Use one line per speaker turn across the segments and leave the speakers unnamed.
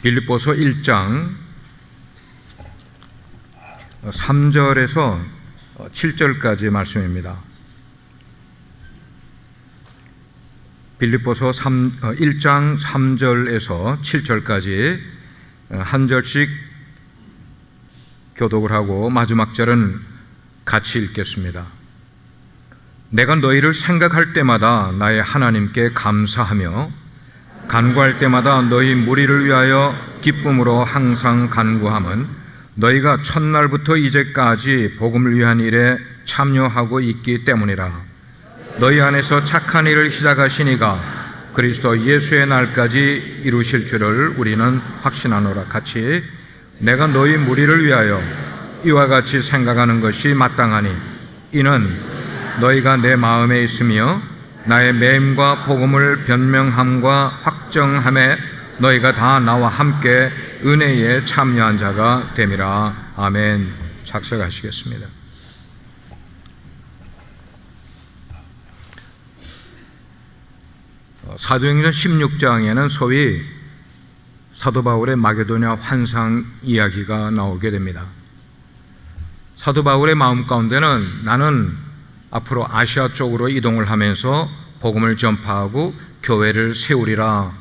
빌립보서 1장 3절에서 7절까지 말씀입니다. 빌립보서 1장 3절에서 7절까지 한 절씩 교독을 하고 마지막 절은 같이 읽겠습니다. 내가 너희를 생각할 때마다 나의 하나님께 감사하며 간구할 때마다 너희 무리를 위하여 기쁨으로 항상 간구함은 너희가 첫날부터 이제까지 복음을 위한 일에 참여하고 있기 때문이라. 너희 안에서 착한 일을 시작하신 이가 그리스도 예수의 날까지 이루실 줄을 우리는 확신하노라. 같이 내가 너희 무리를 위하여 이와 같이 생각하는 것이 마땅하니 이는 너희가 내 마음에 있으며 나의 매임과 복음을 변명함과 확정함에 너희가 다 나와 함께 은혜에 참여한 자가 됨이라. 아멘. 작성하시겠습니다. 사도행전 16장에는 소위 사도 바울의 마게도냐 환상 이야기가 나오게 됩니다. 사도 바울의 마음 가운데는 나는 앞으로 아시아 쪽으로 이동을 하면서 복음을 전파하고 교회를 세우리라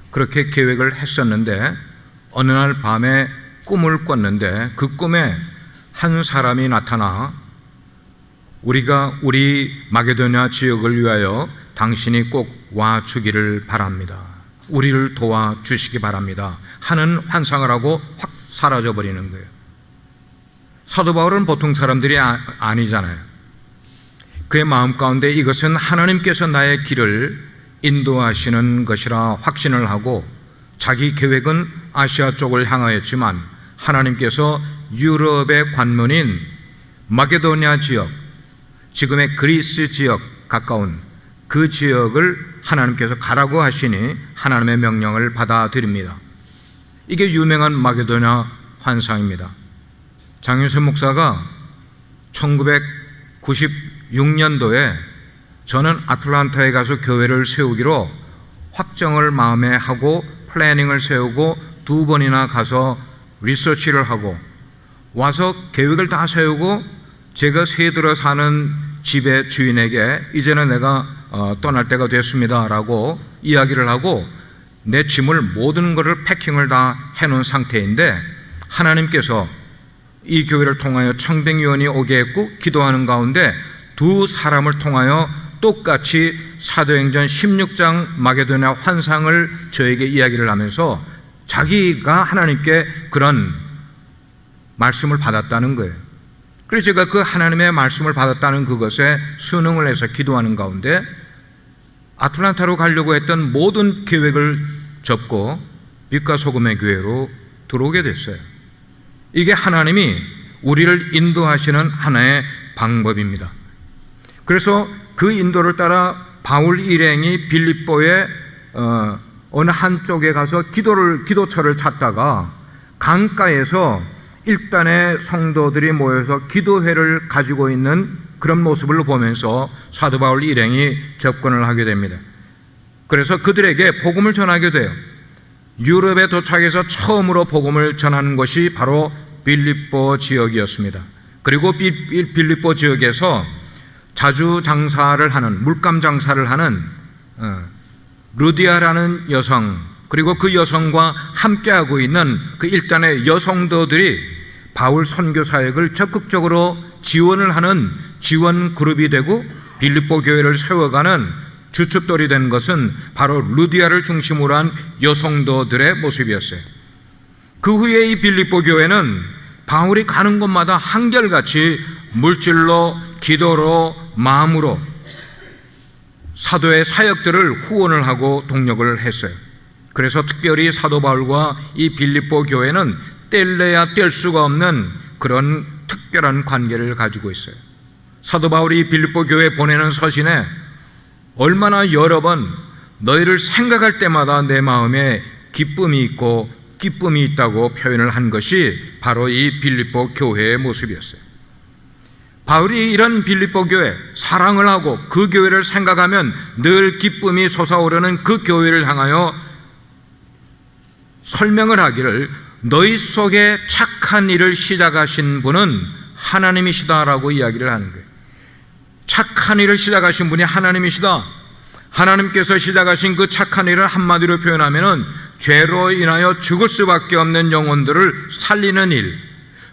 그렇게 계획을 했었는데 어느 날 밤에 꿈을 꿨는데 그 꿈에 한 사람이 나타나 우리가 우리 마게도냐 지역을 위하여 당신이 꼭 와주기를 바랍니다. 우리를 도와주시기 바랍니다 하는 환상을 하고 확 사라져버리는 거예요. 사도 바울은 보통 사람들이 아니잖아요. 그의 마음 가운데 이것은 하나님께서 나의 길을 인도하시는 것이라 확신을 하고 자기 계획은 아시아 쪽을 향하였지만 하나님께서 유럽의 관문인 마게도냐 지역, 지금의 그리스 지역 가까운 그 지역을 하나님께서 가라고 하시니 하나님의 명령을 받아들입니다. 이게 유명한 마게도냐 환상입니다. 장윤선 목사가 1996년도에 저는 아틀란타에 가서 교회를 세우기로 확정을 마음에 하고 플래닝을 세우고 2번이나 가서 리서치를 하고 와서 계획을 다 세우고 제가 새 들어 사는 집의 주인에게 이제는 내가 떠날 때가 됐습니다 라고 이야기를 하고 내 짐을 모든 것을 패킹을 다 해놓은 상태인데 하나님께서 이 교회를 통하여 청백위원이 오게 했고 기도하는 가운데 두 사람을 통하여 똑같이 사도행전 16장 마게도냐 환상을 저에게 이야기를 하면서 자기가 하나님께 그런 말씀을 받았다는 거예요. 그래서 제가 그 하나님의 말씀을 받았다는 그것에 순응을 해서 기도하는 가운데 아틀란타로 가려고 했던 모든 계획을 접고 빛과 소금의 교회로 들어오게 됐어요. 이게 하나님이 우리를 인도하시는 하나의 방법입니다. 그래서 그 인도를 따라 바울 일행이 빌립보의 어느 한쪽에 가서 기도처를 찾다가 강가에서 일단의 성도들이 모여서 기도회를 가지고 있는 그런 모습을 보면서 사도 바울 일행이 접근을 하게 됩니다. 그래서 그들에게 복음을 전하게 돼요. 유럽에 도착해서 처음으로 복음을 전하는 것이 바로 빌립보 지역이었습니다. 그리고 빌립보 지역에서 자주 장사를 하는, 물감 장사를 하는 루디아라는 여성, 그리고 그 여성과 함께하고 있는 그 일단의 여성도들이 바울 선교 사역을 적극적으로 지원을 하는 지원 그룹이 되고 빌립보 교회를 세워가는 주춧돌이 된 것은 바로 루디아를 중심으로 한 여성도들의 모습이었어요. 그 후에 이 빌립보 교회는 바울이 가는 곳마다 한결같이 물질로, 기도로, 마음으로 사도의 사역들을 후원을 하고 동력을 했어요. 그래서 특별히 사도 바울과 이 빌립보 교회는 뗄래야 뗄 수가 없는 그런 특별한 관계를 가지고 있어요. 사도 바울이 빌립보 교회에 보내는 서신에 얼마나 여러 번 너희를 생각할 때마다 내 마음에 기쁨이 있고 기쁨이 있다고 표현을 한 것이 바로 이 빌립보 교회의 모습이었어요. 바울이 이런 빌립보 교회, 사랑을 하고 그 교회를 생각하면 늘 기쁨이 솟아오르는 그 교회를 향하여 설명을 하기를 너희 속에 착한 일을 시작하신 분은 하나님이시다라고 이야기를 하는 거예요. 착한 일을 시작하신 분이 하나님이시다. 하나님께서 시작하신 그 착한 일을 한마디로 표현하면은 죄로 인하여 죽을 수밖에 없는 영혼들을 살리는 일,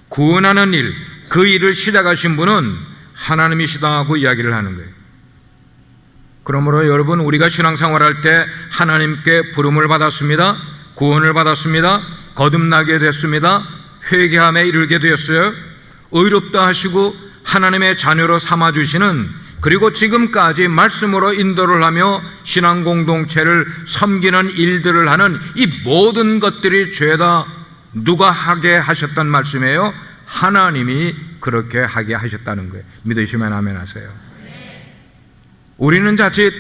구원하는 일, 그 일을 시작하신 분은 하나님이시다고 이야기를 하는 거예요. 그러므로 여러분, 우리가 신앙생활할 때 하나님께 부름을 받았습니다. 구원을 받았습니다. 거듭나게 됐습니다. 회개함에 이르게 되었어요. 의롭다 하시고 하나님의 자녀로 삼아주시는, 그리고 지금까지 말씀으로 인도를 하며 신앙 공동체를 섬기는 일들을 하는 이 모든 것들이 죄다 누가 하게 하셨단 말씀이에요? 하나님이 그렇게 하게 하셨다는 거예요. 믿으시면 아멘 하세요. 우리는 자칫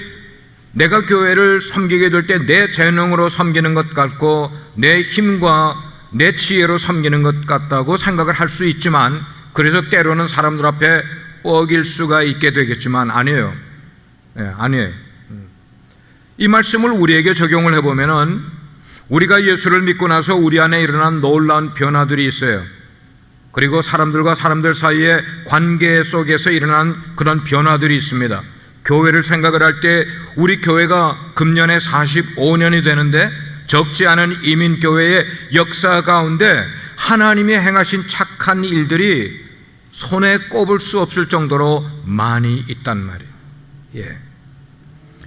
내가 교회를 섬기게 될 때 내 재능으로 섬기는 것 같고 내 힘과 내 지혜로 섬기는 것 같다고 생각을 할 수 있지만, 그래서 때로는 사람들 앞에 뻐길 수가 있게 되겠지만 아니에요. 아니에요. 이 말씀을 우리에게 적용을 해보면은 우리가 예수를 믿고 나서 우리 안에 일어난 놀라운 변화들이 있어요. 그리고 사람들과 사람들 사이의 관계 속에서 일어난 그런 변화들이 있습니다. 교회를 생각을 할 때 우리 교회가 금년에 45년이 되는데 적지 않은 이민교회의 역사 가운데 하나님이 행하신 착한 일들이 손에 꼽을 수 없을 정도로 많이 있단 말이에요.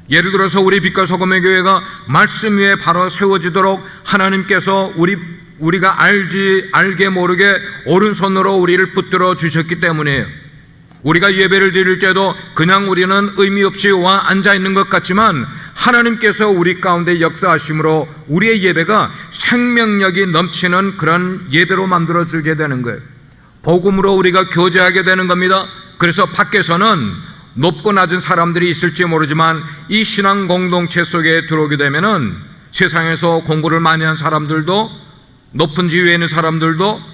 예를 들어서 우리 빛과 소금의 교회가 말씀 위에 바로 세워지도록 하나님께서 우리가 알게 모르게 오른손으로 우리를 붙들어 주셨기 때문이에요. 우리가 예배를 드릴 때도 그냥 우리는 의미 없이 와 앉아 있는 것 같지만 하나님께서 우리 가운데 역사하심으로 우리의 예배가 생명력이 넘치는 그런 예배로 만들어 주게 되는 거예요. 복음으로 우리가 교제하게 되는 겁니다. 그래서 밖에서는 높고 낮은 사람들이 있을지 모르지만 이 신앙 공동체 속에 들어오게 되면은 세상에서 공부를 많이 한 사람들도, 높은 지위에 있는 사람들도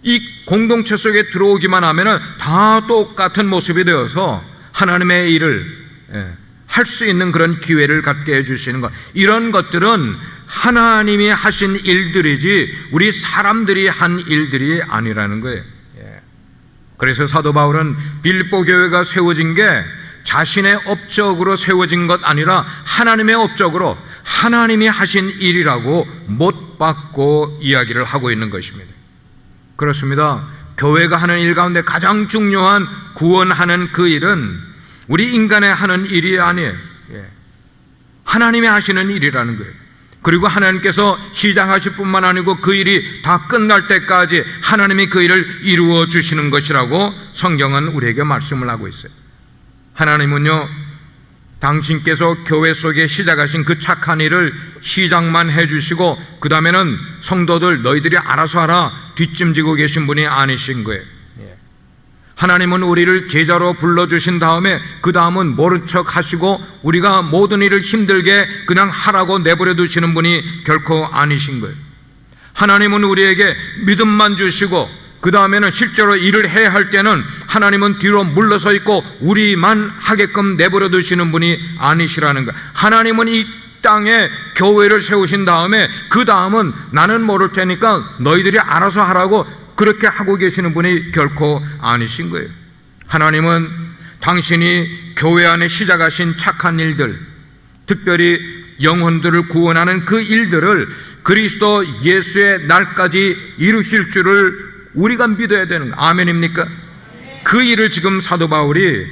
이 공동체 속에 들어오기만 하면은 다 똑같은 모습이 되어서 하나님의 일을 할 수 있는 그런 기회를 갖게 해주시는 것, 이런 것들은 하나님이 하신 일들이지 우리 사람들이 한 일들이 아니라는 거예요. 그래서 사도 바울은 빌립보 교회가 세워진 게 자신의 업적으로 세워진 것 아니라 하나님의 업적으로 하나님이 하신 일이라고 못 받고 이야기를 하고 있는 것입니다. 그렇습니다. 교회가 하는 일 가운데 가장 중요한 구원하는 그 일은 우리 인간의 하는 일이 아니에요. 하나님이 하시는 일이라는 거예요. 그리고 하나님께서 시작하실 뿐만 아니고 그 일이 다 끝날 때까지 하나님이 그 일을 이루어 주시는 것이라고 성경은 우리에게 말씀을 하고 있어요. 하나님은요, 당신께서 교회 속에 시작하신 그 착한 일을 시작만 해주시고 그 다음에는 성도들 너희들이 알아서 하라 뒷짐지고 계신 분이 아니신 거예요. 하나님은 우리를 제자로 불러주신 다음에 그 다음은 모른 척 하시고 우리가 모든 일을 힘들게 그냥 하라고 내버려 두시는 분이 결코 아니신 거예요. 하나님은 우리에게 믿음만 주시고 그 다음에는 실제로 일을 해야 할 때는 하나님은 뒤로 물러서 있고 우리만 하게끔 내버려 두시는 분이 아니시라는 거예요. 하나님은 이 땅에 교회를 세우신 다음에 그 다음은 나는 모를 테니까 너희들이 알아서 하라고 그렇게 하고 계시는 분이 결코 아니신 거예요. 하나님은 당신이 교회 안에 시작하신 착한 일들, 특별히 영혼들을 구원하는 그 일들을 그리스도 예수의 날까지 이루실 줄을 우리가 믿어야 되는 거예요. 아멘입니까? 그 일을 지금 사도 바울이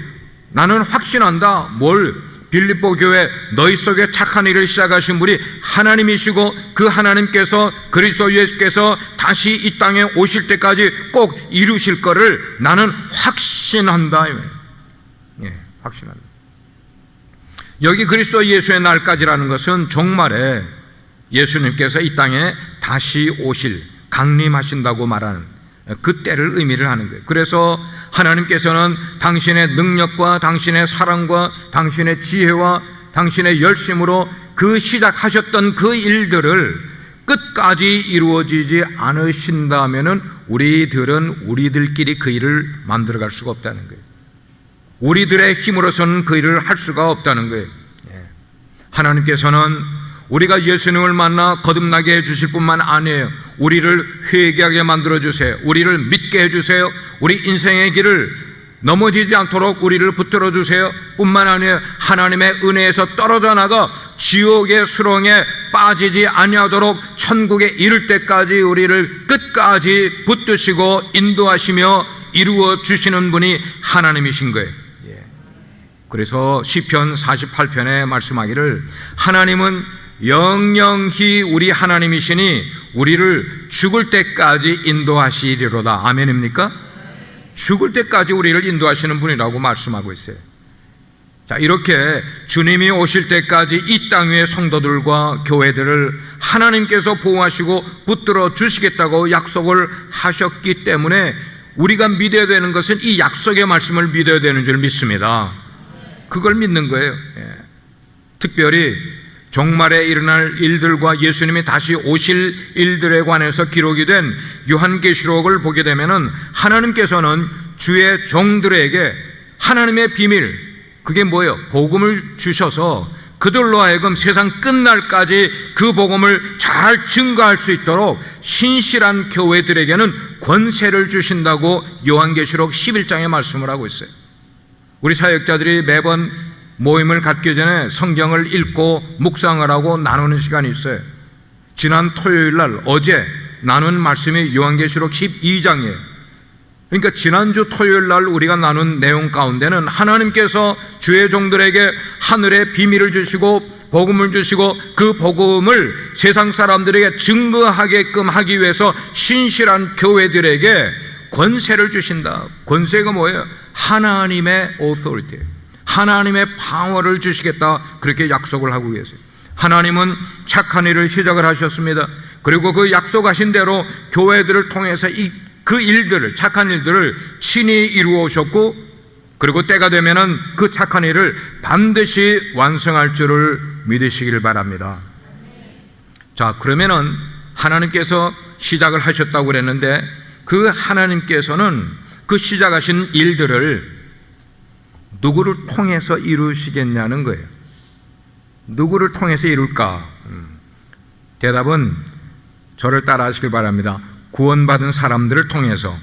나는 확신한다. 뭘? 빌립보 교회 너희 속에 착한 일을 시작하신 분이 하나님이시고 그 하나님께서 그리스도 예수께서 다시 이 땅에 오실 때까지 꼭 이루실 거를 나는 확신한다. 확신한다. 여기 그리스도 예수의 날까지라는 것은 종말에 예수님께서 이 땅에 다시 오실, 강림하신다고 말하는 그 때를 의미를 하는 거예요. 그래서 하나님께서는 당신의 능력과 당신의 사랑과 당신의 지혜와 당신의 열심으로 그 시작하셨던 그 일들을 끝까지 이루어지지 않으신다면은 우리들은 우리들끼리 그 일을 만들어갈 수가 없다는 거예요. 우리들의 힘으로서는 그 일을 할 수가 없다는 거예요. 하나님께서는 우리가 예수님을 만나 거듭나게 해주실 뿐만 아니에요. 우리를 회개하게 만들어주세요. 우리를 믿게 해주세요. 우리 인생의 길을 넘어지지 않도록 우리를 붙들어 주세요. 뿐만 아니라 하나님의 은혜에서 떨어져 나가 지옥의 수렁에 빠지지 아니하도록 천국에 이를 때까지 우리를 끝까지 붙드시고 인도하시며 이루어 주시는 분이 하나님이신 거예요. 그래서 시편 48편에 말씀하기를 하나님은 영영히 우리 하나님이시니 우리를 죽을 때까지 인도하시리로다. 아멘입니까? 죽을 때까지 우리를 인도하시는 분이라고 말씀하고 있어요. 자, 이렇게 주님이 오실 때까지 이 땅 위의 성도들과 교회들을 하나님께서 보호하시고 붙들어 주시겠다고 약속을 하셨기 때문에 우리가 믿어야 되는 것은 이 약속의 말씀을 믿어야 되는 줄 믿습니다. 그걸 믿는 거예요. 특별히 종말에 일어날 일들과 예수님이 다시 오실 일들에 관해서 기록이 된 요한계시록을 보게 되면은 하나님께서는 주의 종들에게 하나님의 비밀, 그게 뭐예요? 복음을 주셔서 그들로 하여금 세상 끝날까지 그 복음을 잘 증거할 수 있도록 신실한 교회들에게는 권세를 주신다고 요한계시록 11장에 말씀을 하고 있어요. 우리 사역자들이 매번 모임을 갖기 전에 성경을 읽고 묵상을 하고 나누는 시간이 있어요. 지난 토요일 날 어제 나눈 말씀이 요한계시록 12장이에요. 그러니까 지난주 토요일 날 우리가 나눈 내용 가운데는 하나님께서 주의 종들에게 하늘의 비밀을 주시고 복음을 주시고 그 복음을 세상 사람들에게 증거하게끔 하기 위해서 신실한 교회들에게 권세를 주신다. 권세가 뭐예요? 하나님의 authority, 하나님의 방어를 주시겠다, 그렇게 약속을 하고 계세요. 하나님은 착한 일을 시작을 하셨습니다. 그리고 그 약속하신 대로 교회들을 통해서 그 일들을, 착한 일들을 친히 이루어 오셨고, 그리고 때가 되면은 그 착한 일을 반드시 완성할 줄을 믿으시길 바랍니다. 자, 그러면은 하나님께서 시작을 하셨다고 그랬는데 그 하나님께서는 그 시작하신 일들을 누구를 통해서 이루시겠냐는 거예요. 누구를 통해서 이룰까? 대답은 저를 따라 하시길 바랍니다. 구원받은 사람들을 통해서.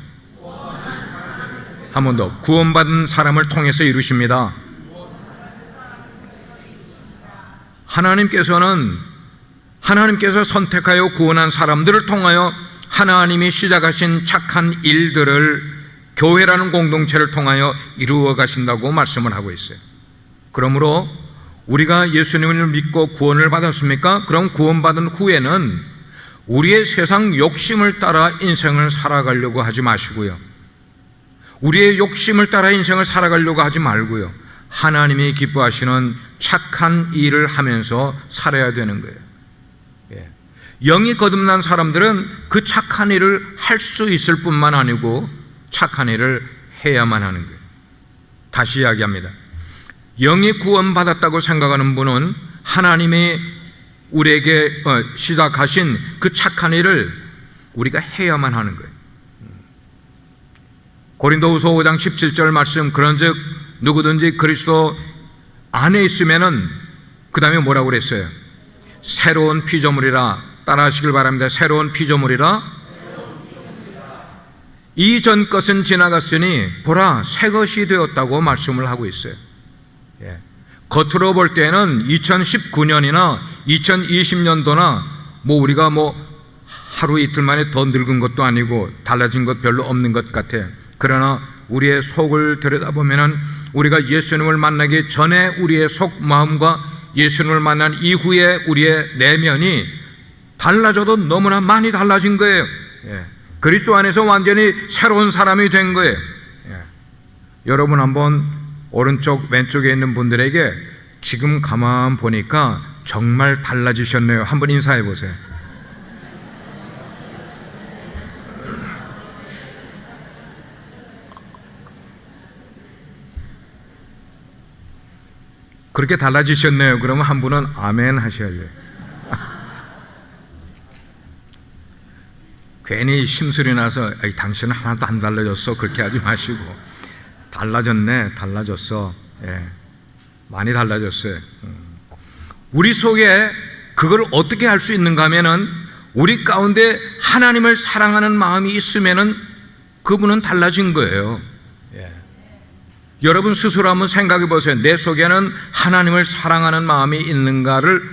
한 번 더. 구원받은 사람을 통해서 이루십니다. 하나님께서 선택하여 구원한 사람들을 통하여 하나님이 시작하신 착한 일들을 교회라는 공동체를 통하여 이루어 가신다고 말씀을 하고 있어요. 그러므로 우리가 예수님을 믿고 구원을 받았습니까? 그럼 구원받은 후에는 우리의 세상 욕심을 따라 인생을 살아가려고 하지 마시고요, 우리의 욕심을 따라 인생을 살아가려고 하지 말고요, 하나님이 기뻐하시는 착한 일을 하면서 살아야 되는 거예요. 영이 거듭난 사람들은 그 착한 일을 할 수 있을 뿐만 아니고 착한 일을 해야만 하는 거예요. 다시 이야기합니다. 영이 구원받았다고 생각하는 분은 하나님이 우리에게 시작하신 그 착한 일을 우리가 해야만 하는 거예요. 고린도후서 5장 17절 말씀, 그런즉 누구든지 그리스도 안에 있으면은, 그 다음에 뭐라고 그랬어요? 새로운 피조물이라. 따라 하시길 바랍니다. 새로운 피조물이라. 이전 것은 지나갔으니 보라 새 것이 되었다고 말씀을 하고 있어요. 겉으로 볼 때는 2019년이나 2020년도나 우리가 하루 이틀 만에 더 늙은 것도 아니고 달라진 것 별로 없는 것 같아요. 그러나 우리의 속을 들여다보면 우리가 예수님을 만나기 전에 우리의 속 마음과 예수님을 만난 이후에 우리의 내면이 달라져도 너무나 많이 달라진 거예요. 그리스도 안에서 완전히 새로운 사람이 된 거예요. 여러분 한번 오른쪽 왼쪽에 있는 분들에게 지금 가만 보니까 정말 달라지셨네요. 한번 인사해 보세요. 그렇게 달라지셨네요. 그러면 한 분은 아멘 하셔야죠. 괜히 심술이 나서 당신은 하나도 안 달라졌어 그렇게 하지 마시고, 달라졌네, 달라졌어. 많이 달라졌어요. 우리 속에 그걸 어떻게 할 수 있는가 하면은 우리 가운데 하나님을 사랑하는 마음이 있으면은 그분은 달라진 거예요. 여러분 스스로 한번 생각해 보세요. 내 속에는 하나님을 사랑하는 마음이 있는가를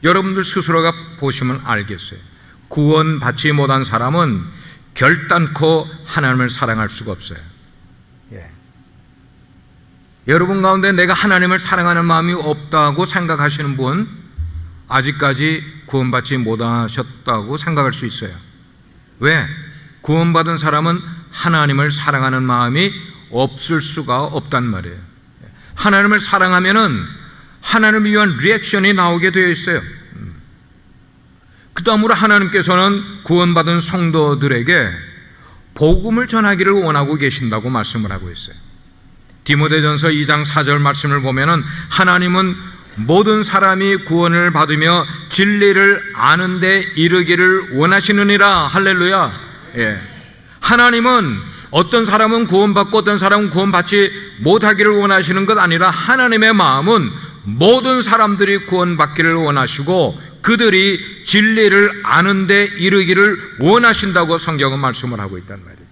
여러분들 스스로가 보시면 알겠어요. 구원받지 못한 사람은 결단코 하나님을 사랑할 수가 없어요. 여러분 가운데 내가 하나님을 사랑하는 마음이 없다고 생각하시는 분, 아직까지 구원받지 못하셨다고 생각할 수 있어요. 왜? 구원받은 사람은 하나님을 사랑하는 마음이 없을 수가 없단 말이에요. 하나님을 사랑하면은 하나님을 위한 리액션이 나오게 되어 있어요. 그 다음으로 하나님께서는 구원받은 성도들에게 복음을 전하기를 원하고 계신다고 말씀을 하고 있어요. 디모데전서 2장 4절 말씀을 보면은 하나님은 모든 사람이 구원을 받으며 진리를 아는 데 이르기를 원하시느니라. 할렐루야. 하나님은 어떤 사람은 구원받고 어떤 사람은 구원받지 못하기를 원하시는 것 아니라 하나님의 마음은 모든 사람들이 구원받기를 원하시고 그들이 진리를 아는 데 이르기를 원하신다고 성경은 말씀을 하고 있단 말이에요.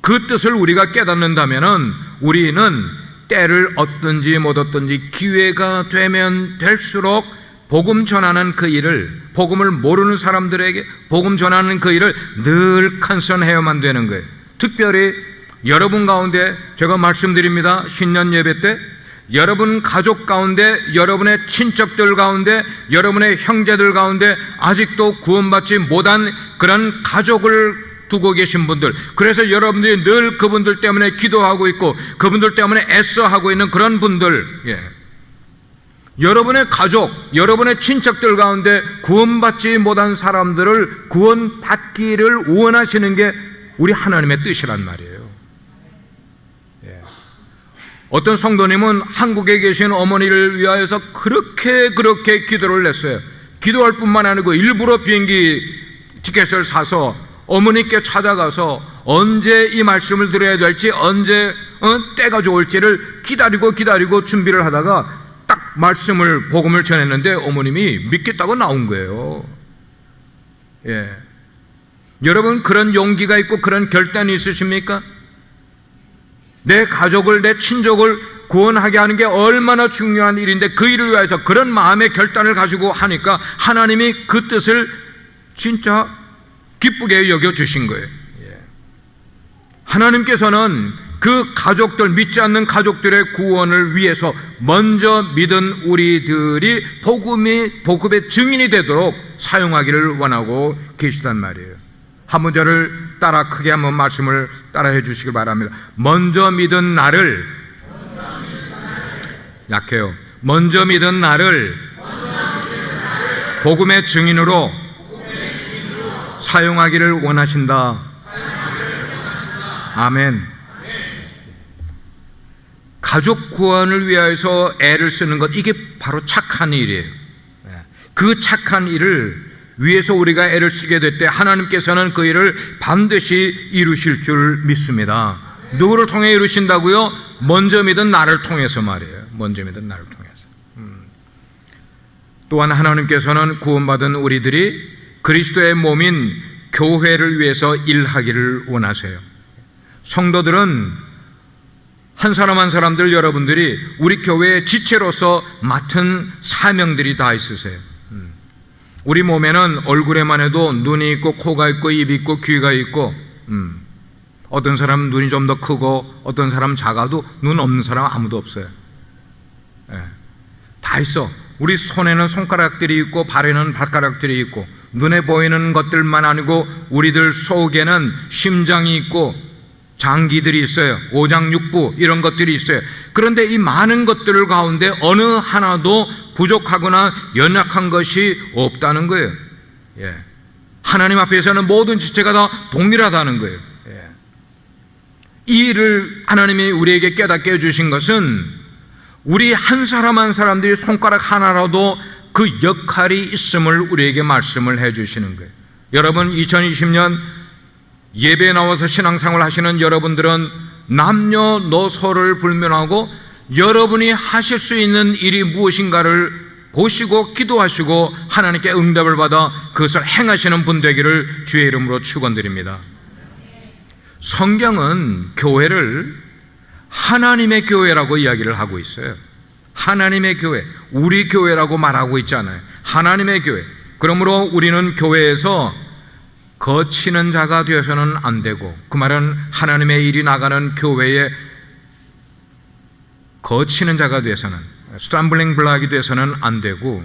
그 뜻을 우리가 깨닫는다면 우리는 때를 얻든지 못 얻든지 기회가 되면 될수록 복음 전하는 그 일을, 복음을 모르는 사람들에게 복음 전하는 그 일을 늘 간선해야만 되는 거예요. 특별히 여러분 가운데 제가 말씀드립니다. 신년 예배 때 여러분 가족 가운데, 여러분의 친척들 가운데, 여러분의 형제들 가운데 아직도 구원받지 못한 그런 가족을 두고 계신 분들, 그래서 여러분들이 늘 그분들 때문에 기도하고 있고 그분들 때문에 애써하고 있는 그런 분들, 여러분의 가족, 여러분의 친척들 가운데 구원받지 못한 사람들을 구원받기를 원하시는 게 우리 하나님의 뜻이란 말이에요. 어떤 성도님은 한국에 계신 어머니를 위하여서 그렇게 기도를 했어요. 기도할 뿐만 아니고 일부러 비행기 티켓을 사서 어머니께 찾아가서 언제 이 말씀을 들어야 될지, 언제 때가 좋을지를 기다리고 준비를 하다가 딱 말씀을, 복음을 전했는데 어머님이 믿겠다고 나온 거예요. 여러분 그런 용기가 있고 그런 결단이 있으십니까? 내 가족을, 내 친족을 구원하게 하는 게 얼마나 중요한 일인데 그 일을 위해서 그런 마음의 결단을 가지고 하니까 하나님이 그 뜻을 진짜 기쁘게 여겨주신 거예요. 하나님께서는 그 가족들, 믿지 않는 가족들의 구원을 위해서 먼저 믿은 우리들이 복음의 증인이 되도록 사용하기를 원하고 계시단 말이에요. 한 문제를 따라 크게 한번 말씀을 따라해 주시길 바랍니다. 먼저 믿은 나를, 약해요. 먼저 믿은 나를 복음의 증인으로 사용하기를 원하신다. 아멘. 가족 구원을 위해서 애를 쓰는 것, 이게 바로 착한 일이에요. 그 착한 일을 위해서 우리가 애를 쓰게 될 때 하나님께서는 그 일을 반드시 이루실 줄 믿습니다. 누구를 통해 이루신다고요? 먼저 믿은 나를 통해서 말이에요. 먼저 믿은 나를 통해서. 또한 하나님께서는 구원받은 우리들이 그리스도의 몸인 교회를 위해서 일하기를 원하세요. 성도들은 한 사람 한 사람들, 여러분들이 우리 교회의 지체로서 맡은 사명들이 다 있으세요. 우리 몸에는 얼굴에만 해도 눈이 있고 코가 있고 입이 있고 귀가 있고, 어떤 사람은 눈이 좀 더 크고 어떤 사람은 작아도 눈 없는 사람은 아무도 없어요. 다 있어. 우리 손에는 손가락들이 있고 발에는 발가락들이 있고 눈에 보이는 것들만 아니고 우리들 속에는 심장이 있고 장기들이 있어요. 오장육부 이런 것들이 있어요. 그런데 이 많은 것들 가운데 어느 하나도 부족하거나 연약한 것이 없다는 거예요. 하나님 앞에서는 모든 지체가 다 동일하다는 거예요. 이 일을 하나님이 우리에게 깨닫게 해주신 것은 우리 한 사람 한 사람들이 손가락 하나라도 그 역할이 있음을 우리에게 말씀을 해주시는 거예요. 여러분 2020년 예배에 나와서 신앙생활 하시는 여러분들은 남녀노소를 불문하고 여러분이 하실 수 있는 일이 무엇인가를 보시고 기도하시고 하나님께 응답을 받아 그것을 행하시는 분 되기를 주의 이름으로 축원드립니다. 성경은 교회를 하나님의 교회라고 이야기를 하고 있어요. 하나님의 교회, 우리 교회라고 말하고 있잖아요. 하나님의 교회. 그러므로 우리는 교회에서 거치는 자가 되어서는 안 되고, 그 말은 하나님의 일이 나가는 교회에 거치는 자가 되어서는, 스탬블링 블락이 되어서는 안 되고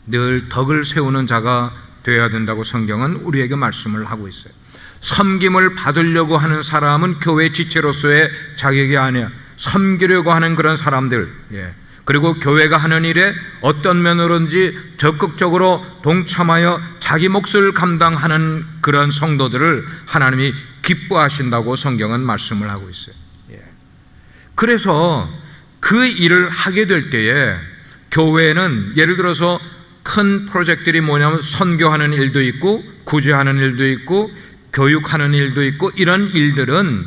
늘 덕을 세우는 자가 되어야 된다고 성경은 우리에게 말씀을 하고 있어요. 섬김을 받으려고 하는 사람은 교회 지체로서의 자격이 아니야. 섬기려고 하는 그런 사람들, 그리고 교회가 하는 일에 어떤 면으로든지 적극적으로 동참하여 자기 몫을 감당하는 그런 성도들을 하나님이 기뻐하신다고 성경은 말씀을 하고 있어요. 그래서 그 일을 하게 될 때에 교회는 예를 들어서 큰 프로젝트들이 뭐냐면 선교하는 일도 있고 구제하는 일도 있고 교육하는 일도 있고, 이런 일들은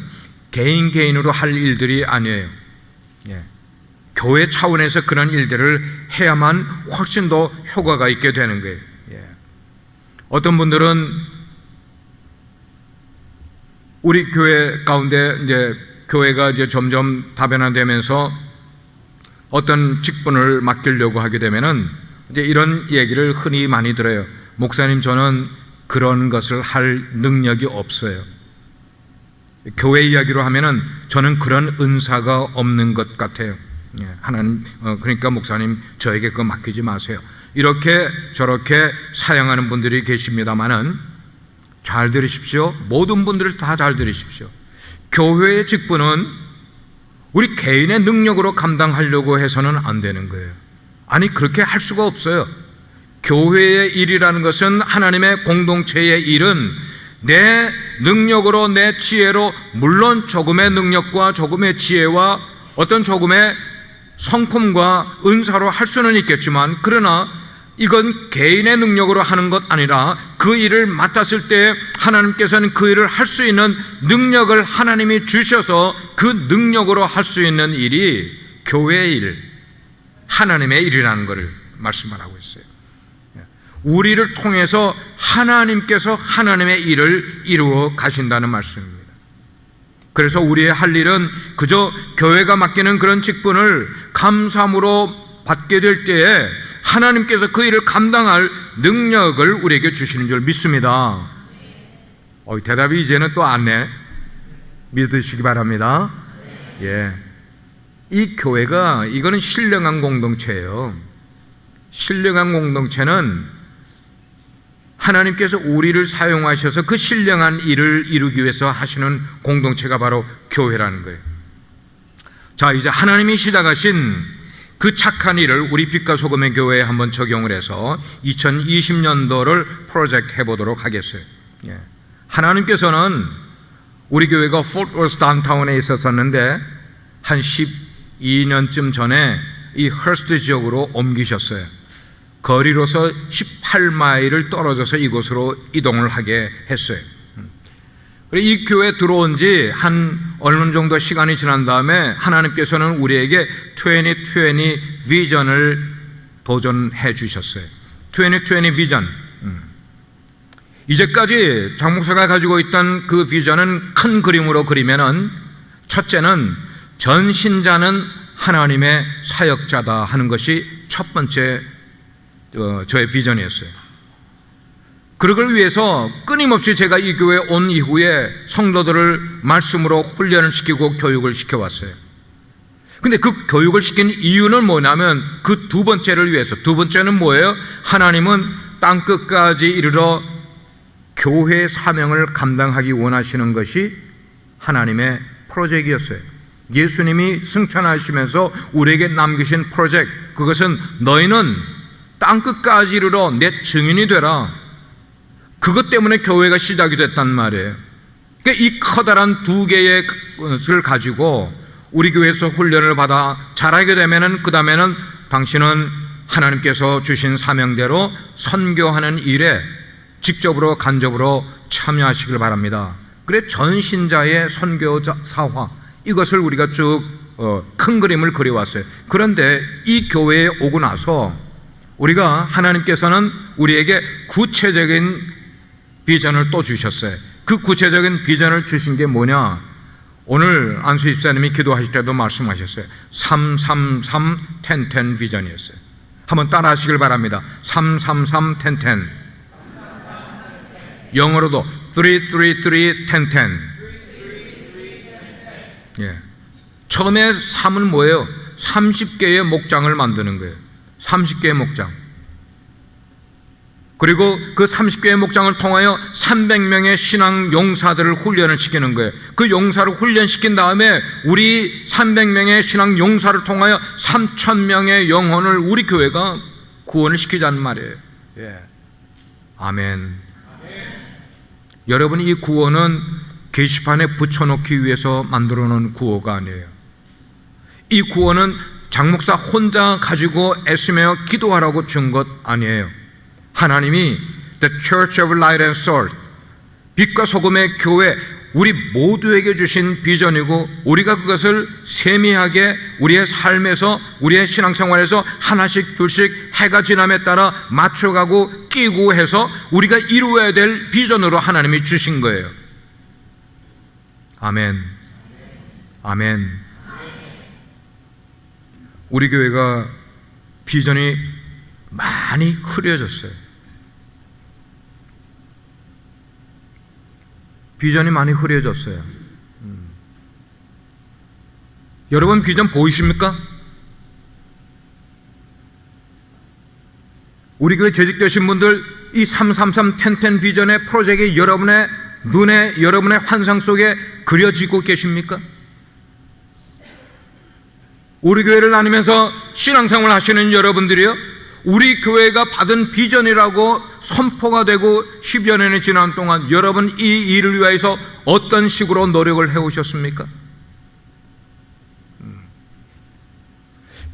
개인으로 할 일들이 아니에요. 교회 차원에서 그런 일들을 해야만 훨씬 더 효과가 있게 되는 거예요. 어떤 분들은 우리 교회 가운데 이제 교회가 이제 점점 다변화되면서 어떤 직분을 맡기려고 하게 되면은 이제 이런 얘기를 흔히 많이 들어요. 목사님, 저는 그런 것을 할 능력이 없어요. 교회 이야기로 하면은 저는 그런 은사가 없는 것 같아요. 하나님, 그러니까 목사님 저에게 그거 맡기지 마세요. 이렇게 저렇게 사양하는 분들이 계십니다만은 잘 들으십시오. 모든 분들 다 잘 들으십시오. 교회의 직분은 우리 개인의 능력으로 감당하려고 해서는 안 되는 거예요. 아니, 그렇게 할 수가 없어요. 교회의 일이라는 것은, 하나님의 공동체의 일은 내 능력으로, 내 지혜로, 물론 조금의 능력과 조금의 지혜와 어떤 조금의 성품과 은사로 할 수는 있겠지만, 그러나 이건 개인의 능력으로 하는 것 아니라 그 일을 맡았을 때 하나님께서는 그 일을 할 수 있는 능력을 하나님이 주셔서 그 능력으로 할 수 있는 일이 교회의 일, 하나님의 일이라는 것을 말씀을 하고 있어요. 우리를 통해서 하나님께서 하나님의 일을 이루어 가신다는 말씀입니다. 그래서 우리의 할 일은 그저 교회가 맡기는 그런 직분을 감사함으로 받게 될 때에 하나님께서 그 일을 감당할 능력을 우리에게 주시는 줄 믿습니다. 대답이 이제는 또 안네. 믿으시기 바랍니다. 이 교회가, 이거는 신령한 공동체예요. 신령한 공동체는 하나님께서 우리를 사용하셔서 그 신령한 일을 이루기 위해서 하시는 공동체가 바로 교회라는 거예요. 자, 이제 하나님이 시작하신 그 착한 일을 우리 빛과 소금의 교회에 한번 적용을 해서 2020년도를 프로젝트 해보도록 하겠어요. 하나님께서는 우리 교회가 포트워스 다운타운에 있었었는데 한 12년쯤 전에 이 허스트 지역으로 옮기셨어요. 거리로서 18마일을 떨어져서 이곳으로 이동을 하게 했어요. 이 교회에 들어온 지 한 얼마 정도 시간이 지난 다음에 하나님께서는 우리에게 2020 비전을 도전해 주셨어요. 2020 비전. 이제까지 장 목사가 가지고 있던 그 비전은 큰 그림으로 그리면은, 첫째는 전신자는 하나님의 사역자다 하는 것이 첫 번째 저의 비전이었어요. 그러기 위해서 끊임없이 제가 이 교회에 온 이후에 성도들을 말씀으로 훈련을 시키고 교육을 시켜왔어요. 근데 그 교육을 시킨 이유는 뭐냐면 그 두 번째를 위해서. 두 번째는 뭐예요? 하나님은 땅끝까지 이르러 교회의 사명을 감당하기 원하시는 것이 하나님의 프로젝트였어요. 예수님이 승천하시면서 우리에게 남기신 프로젝트, 그것은 너희는 땅끝까지 이르러 내 증인이 되라. 그것 때문에 교회가 시작이 됐단 말이에요. 그러니까 이 커다란 두 개의 것을 가지고 우리 교회에서 훈련을 받아 잘하게 되면은, 그 다음에는 당신은 하나님께서 주신 사명대로 선교하는 일에 직접으로 간접으로 참여하시길 바랍니다. 그래, 전신자의 선교 사화, 이것을 우리가 쭉 큰 그림을 그려왔어요. 그런데 이 교회에 오고 나서 우리가 하나님께서는 우리에게 구체적인 비전을 또 주셨어요. 그 구체적인 비전을 주신 게 뭐냐? 오늘 안수 집사님이 기도하실 때도 말씀하셨어요. 333-10-10 비전이었어요. 한번 따라 하시길 바랍니다. 333-10-10. 영어로도 333-10-10. 예. 처음에 3은 뭐예요? 30개의 목장을 만드는 거예요. 30개의 목장. 그리고 그 30개의 목장을 통하여 300명의 신앙 용사들을 훈련을 시키는 거예요. 그 용사를 훈련시킨 다음에 우리 300명의 신앙 용사를 통하여 3,000명의 영혼을 우리 교회가 구원을 시키자는 말이에요. 예. 아멘. 여러분, 이 구원은 게시판에 붙여놓기 위해서 만들어 놓은 구호가 아니에요. 이 구원은 장 목사 혼자 가지고 애쓰며 기도하라고 준 것 아니에요. 하나님이 The Church of Light and Salt, 빛과 소금의 교회, 우리 모두에게 주신 비전이고, 우리가 그것을 세미하게 우리의 삶에서, 우리의 신앙생활에서 하나씩 둘씩 해가 지남에 따라 맞춰가고 끼고 해서 우리가 이루어야 될 비전으로 하나님이 주신 거예요. 아멘. 아멘. 우리 교회가 비전이 많이 흐려졌어요. 비전이 많이 흐려졌어요. 여러분, 비전 보이십니까? 우리 교회 재직되신 분들, 이 333-10-10 비전의 프로젝트가 여러분의 눈에, 여러분의 환상 속에 그려지고 계십니까? 우리 교회를 다니면서 신앙생활 하시는 여러분들이요, 우리 교회가 받은 비전이라고 선포가 되고 10여 년이 지난 동안 여러분 이 일을 위해서 어떤 식으로 노력을 해오셨습니까?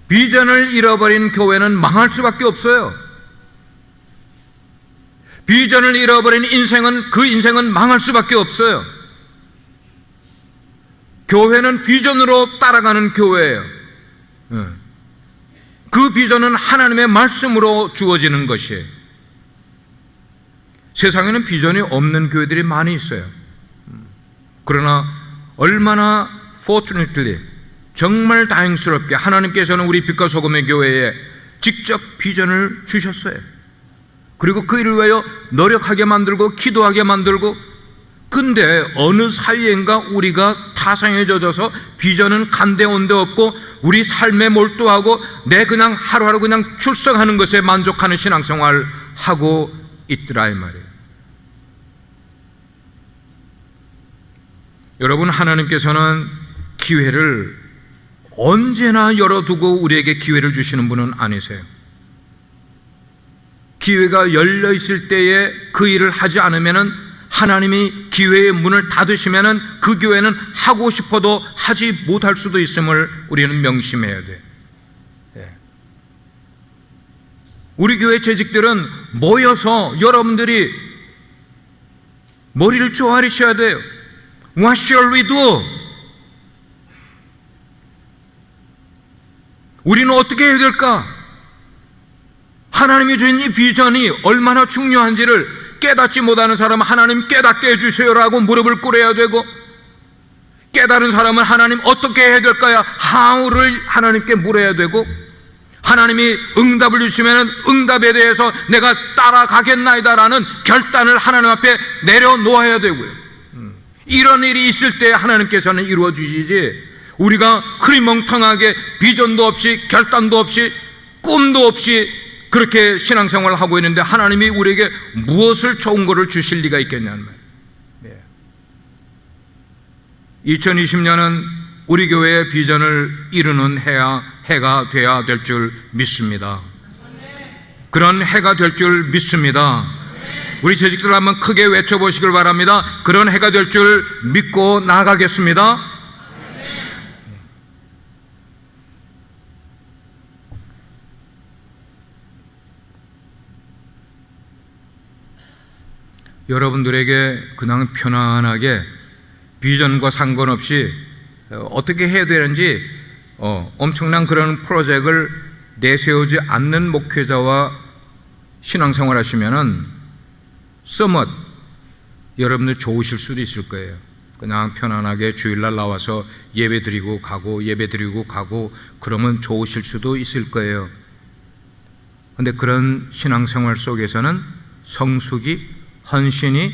비전을 잃어버린 교회는 망할 수밖에 없어요. 비전을 잃어버린 인생은, 그 인생은 망할 수밖에 없어요. 교회는 비전으로 따라가는 교회예요. 그 비전은 하나님의 말씀으로 주어지는 것이에요. 세상에는 비전이 없는 교회들이 많이 있어요. 그러나 얼마나 fortunately, 정말 다행스럽게 하나님께서는 우리 빛과 소금의 교회에 직접 비전을 주셨어요. 그리고 그 일을 위하여 노력하게 만들고 기도하게 만들고, 근데 어느 사이인가 우리가 타성에 젖어서 비전은 간데 온데 없고 우리 삶에 몰두하고 내 그냥 하루하루 그냥 출석하는 것에 만족하는 신앙생활을 하고 있더라 이 말이에요. 여러분, 하나님께서는 기회를 언제나 열어두고 우리에게 기회를 주시는 분은 아니세요. 기회가 열려 있을 때에 그 일을 하지 않으면은, 하나님이 기회의 문을 닫으시면은 그 교회는 하고 싶어도 하지 못할 수도 있음을 우리는 명심해야 돼. 우리 교회 재직들은 모여서 여러분들이 머리를 쪼아리셔야 돼요. What shall we do? 우리는 어떻게 해야 될까? 하나님이 주신 이 비전이 얼마나 중요한지를 깨닫지 못하는 사람은 하나님 깨닫게 해주세요라고 무릎을 꿇어야 되고, 깨달은 사람은 하나님 어떻게 해야 될까요? how를 하나님께 물어야 되고, 하나님이 응답을 주시면 응답에 대해서 내가 따라가겠나이다라는 결단을 하나님 앞에 내려놓아야 되고요. 이런 일이 있을 때 하나님께서는 이루어 주시지, 우리가 흐리멍텅하게 비전도 없이 결단도 없이 꿈도 없이 그렇게 신앙생활을 하고 있는데 하나님이 우리에게 무엇을 좋은 것을 주실 리가 있겠냐는 말이에요. 2020년은 우리 교회의 비전을 이루는 해가 되어야 될 줄 믿습니다. 그런 해가 될 줄 믿습니다. 우리 재직들 한번 크게 외쳐보시길 바랍니다. 그런 해가 될 줄 믿고 나아가겠습니다. 여러분들에게 그냥 편안하게 비전과 상관없이 어떻게 해야 되는지 엄청난 그런 프로젝트를 내세우지 않는 목회자와 신앙생활 하시면은 썸엇 여러분들 좋으실 수도 있을 거예요. 그냥 편안하게 주일날 나와서 예배 드리고 가고 그러면 좋으실 수도 있을 거예요. 근데 그런 신앙생활 속에서는 성숙이, 헌신이,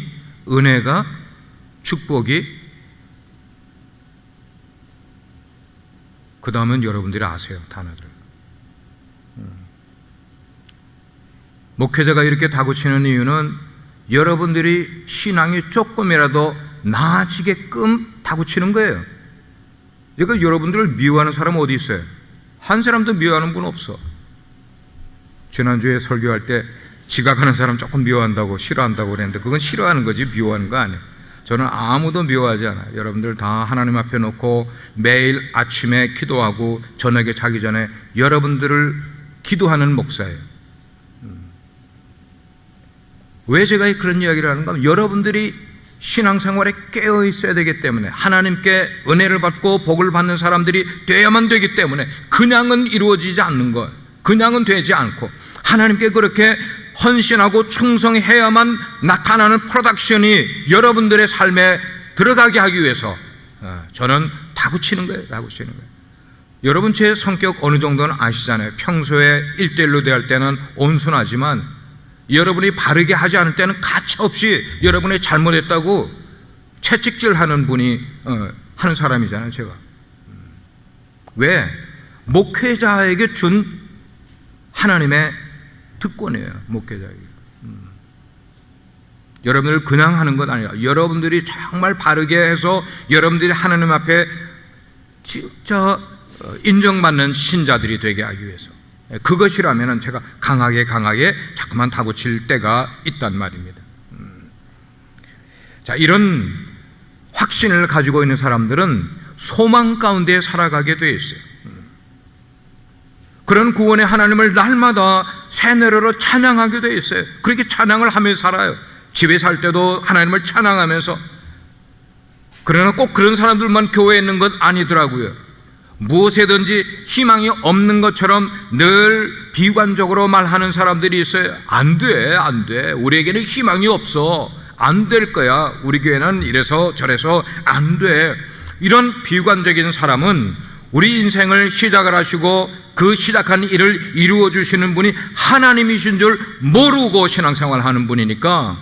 은혜가, 축복이, 그 다음은 여러분들이 아세요, 단어들. 목회자가 이렇게 다구치는 이유는 여러분들이 신앙이 조금이라도 나아지게끔 다구치는 거예요. 그러니까 여러분들을 미워하는 사람 어디 있어요? 한 사람도 미워하는 분 없어. 지난주에 설교할 때 지각하는 사람 조금 미워한다고, 싫어한다고 그랬는데 그건 싫어하는 거지 미워하는 거 아니에요. 저는 아무도 미워하지 않아요. 여러분들 다 하나님 앞에 놓고 매일 아침에 기도하고 저녁에 자기 전에 여러분들을 기도하는 목사예요. 왜 제가 그런 이야기를 하는가 하면 여러분들이 신앙생활에 깨어 있어야 되기 때문에, 하나님께 은혜를 받고 복을 받는 사람들이 되어야만 되기 때문에, 그냥은 이루어지지 않는 것, 그냥은 되지 않고 하나님께 그렇게 헌신하고 충성해야만 나타나는 프로덕션이 여러분들의 삶에 들어가게 하기 위해서 저는 다구치는 거예요. 다구치는 거예요. 여러분 제 성격 어느 정도는 아시잖아요. 평소에 1대1로 대할 때는 온순하지만 여러분이 바르게 하지 않을 때는 가차없이 여러분이 잘못했다고 채찍질하는 분이 하는 사람이잖아요. 제가 왜? 목회자에게 준 하나님의 특권이에요. 목회자에게. 여러분들 그냥 하는 건 아니라 여러분들이 정말 바르게 해서 여러분들이 하나님 앞에 진짜 인정받는 신자들이 되게 하기 위해서, 그것이라면 제가 강하게 자꾸만 다구칠 때가 있단 말입니다. 자, 이런 확신을 가지고 있는 사람들은 소망 가운데 살아가게 되어 있어요. 그런 구원의 하나님을 날마다 새 노래로 찬양하게 되어 있어요. 그렇게 찬양을 하며 살아요. 집에 살 때도 하나님을 찬양하면서. 그러나 꼭 그런 사람들만 교회에 있는 것 아니더라고요. 무엇에든지 희망이 없는 것처럼 늘 비관적으로 말하는 사람들이 있어요. 안 돼. 우리에게는 희망이 없어. 안 될 거야. 우리 교회는 이래서 저래서 안 돼. 이런 비관적인 사람은 우리 인생을 시작을 하시고 그 시작한 일을 이루어 주시는 분이 하나님이신 줄 모르고 신앙생활 하는 분이니까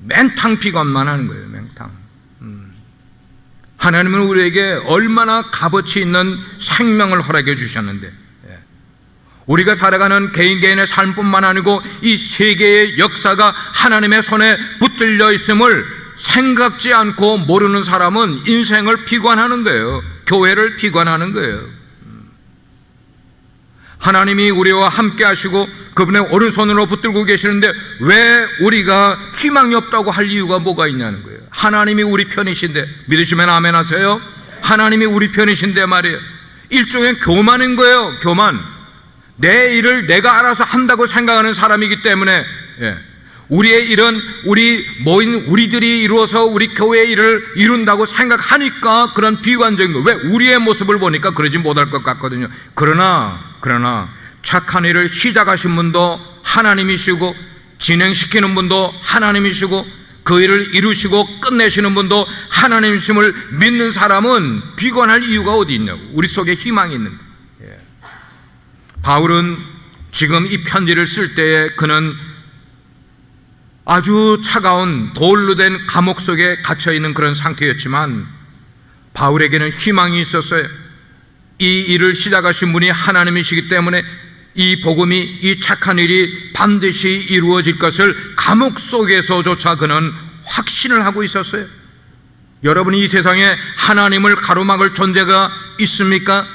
맹탕 비관만 하는 거예요. 맹탕. 하나님은 우리에게 얼마나 값어치 있는 생명을 허락해 주셨는데, 우리가 살아가는 개인의 삶뿐만 아니고 이 세계의 역사가 하나님의 손에 붙들려 있음을 생각지 않고 모르는 사람은 인생을 비관하는 거예요. 교회를 비관하는 거예요. 하나님이 우리와 함께 하시고 그분의 오른손으로 붙들고 계시는데 왜 우리가 희망이 없다고 할 이유가 뭐가 있냐는 거예요. 하나님이 우리 편이신데, 믿으시면 아멘 하세요. 하나님이 우리 편이신데 말이에요. 일종의 교만인 거예요. 교만. 내 일을 내가 알아서 한다고 생각하는 사람이기 때문에, 우리의 일은 우리들이 이루어서 우리 교회의 일을 이룬다고 생각하니까 그런 비관적인 거. 왜? 우리의 모습을 보니까 그러지 못할 것 같거든요. 그러나 착한 일을 시작하신 분도 하나님이시고 진행시키는 분도 하나님이시고 그 일을 이루시고 끝내시는 분도 하나님이심을 믿는 사람은 비관할 이유가 어디 있냐고. 우리 속에 희망이 있는데. 바울은 지금 이 편지를 쓸 때에 그는 아주 차가운 돌로 된 감옥 속에 갇혀있는 그런 상태였지만 바울에게는 희망이 있었어요. 이 일을 시작하신 분이 하나님이시기 때문에 이 복음이, 이 착한 일이 반드시 이루어질 것을 감옥 속에서조차 그는 확신을 하고 있었어요. 여러분이 이 세상에 하나님을 가로막을 존재가 있습니까?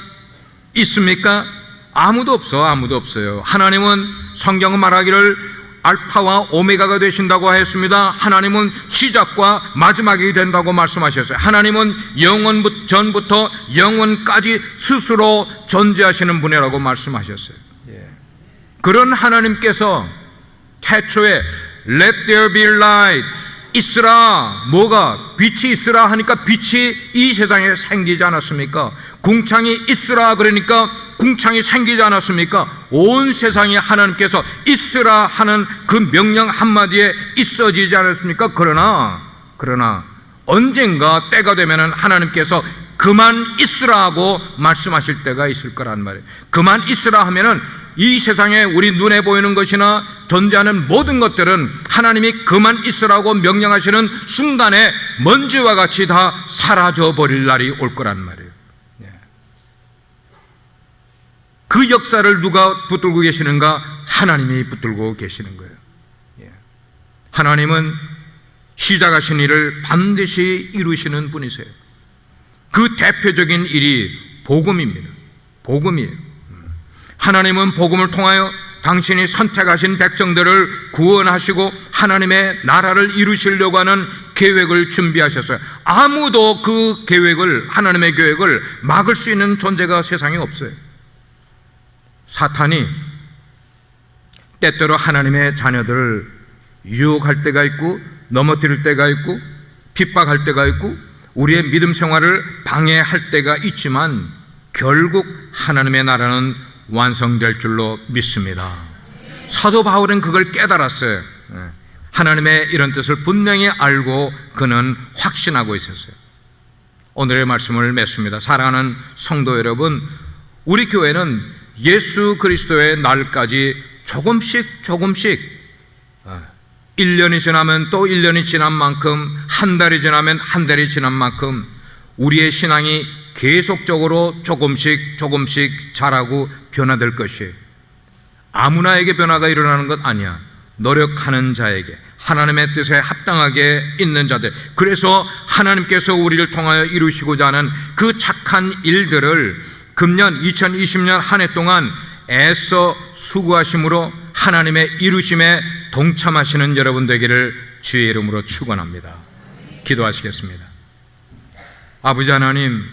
아무도 없어요. 하나님은 성경은 말하기를 알파와 오메가가 되신다고 하였습니다. 하나님은 시작과 마지막이 된다고 말씀하셨어요. 하나님은 영원 전부터 영원까지 스스로 존재하시는 분이라고 말씀하셨어요. 그런 하나님께서 태초에 Let there be light, 있으라, 뭐가? 빛이 있으라 하니까 빛이 이 세상에 생기지 않았습니까? 궁창이 있으라 그러니까 궁창이 생기지 않았습니까? 온 세상이 하나님께서 있으라 하는 그 명령 한마디에 있어지지 않았습니까? 그러나 언젠가 때가 되면은 하나님께서 그만 있으라 하고 말씀하실 때가 있을 거란 말이에요. 그만 있으라 하면은 이 세상에 우리 눈에 보이는 것이나 존재하는 모든 것들은 하나님이 그만 있으라고 명령하시는 순간에 먼지와 같이 다 사라져 버릴 날이 올 거란 말이에요. 그 역사를 누가 붙들고 계시는가? 하나님이 붙들고 계시는 거예요. 하나님은 시작하신 일을 반드시 이루시는 분이세요. 그 대표적인 일이 복음입니다. 복음이에요. 하나님은 복음을 통하여 당신이 선택하신 백성들을 구원하시고 하나님의 나라를 이루시려고 하는 계획을 준비하셨어요. 아무도 그 계획을, 하나님의 계획을 막을 수 있는 존재가 세상에 없어요. 사탄이 때때로 하나님의 자녀들을 유혹할 때가 있고 넘어뜨릴 때가 있고 핍박할 때가 있고 우리의 믿음 생활을 방해할 때가 있지만 결국 하나님의 나라는 완성될 줄로 믿습니다. 사도 바울은 그걸 깨달았어요. 하나님의 이런 뜻을 분명히 알고 그는 확신하고 있었어요. 오늘의 말씀을 맺습니다. 사랑하는 성도 여러분, 우리 교회는 예수 그리스도의 날까지 조금씩 1년이 지나면 또 1년이 지난 만큼, 한 달이 지나면 한 달이 지난 만큼 우리의 신앙이 계속적으로 조금씩 자라고 변화될 것이에요. 아무나에게 변화가 일어나는 것 아니야. 노력하는 자에게, 하나님의 뜻에 합당하게 있는 자들, 그래서 하나님께서 우리를 통하여 이루시고자 하는 그 착한 일들을 금년 2020년 한 해 동안 애써 수고하심으로 하나님의 이루심에 동참하시는 여러분 되기를 주의 이름으로 축원합니다. 기도하시겠습니다. 아버지 하나님,